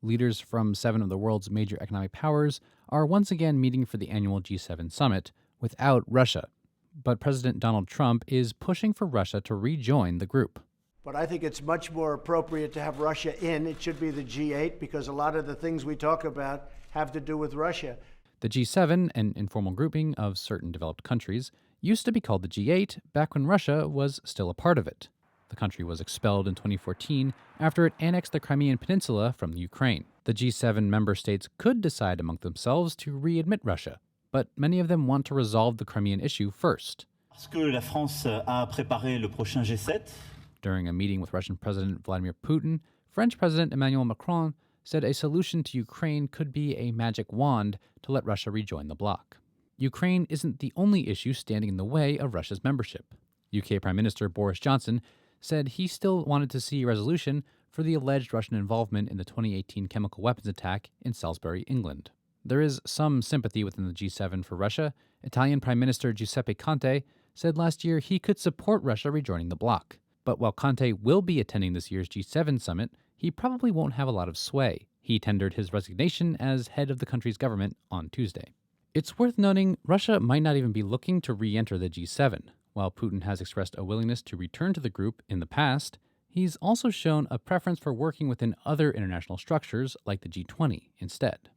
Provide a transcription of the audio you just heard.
Leaders from 7 of the world's major economic powers are once again meeting for the annual G7 summit without Russia. But President Donald Trump is pushing for Russia to rejoin the group. But I think it's much more appropriate to have Russia in. It should be the G8 because a lot of the things we talk about have to do with Russia. The G7, an informal grouping of certain developed countries, used to be called the G8 back when Russia was still a part of it. The country was expelled in 2014 after it annexed the Crimean Peninsula from Ukraine. The G7 member states could decide among themselves to readmit Russia, but many of them want to resolve the Crimean issue first. Parce que la France a préparé le prochain G7. During a meeting with Russian President Vladimir Putin, French President Emmanuel Macron said a solution to Ukraine could be a magic wand to let Russia rejoin the bloc. Ukraine isn't the only issue standing in the way of Russia's membership. UK Prime Minister Boris Johnson said he still wanted to see a resolution for the alleged Russian involvement in the 2018 chemical weapons attack in Salisbury, England. There is some sympathy within the G7 for Russia. Italian Prime Minister Giuseppe Conte said last year he could support Russia rejoining the bloc. But while Conte will be attending this year's G7 summit, he probably won't have a lot of sway. He tendered his resignation as head of the country's government on Tuesday. It's worth noting Russia might not even be looking to re-enter the G7. While Putin has expressed a willingness to return to the group in the past, he's also shown a preference for working within other international structures like the G20 instead.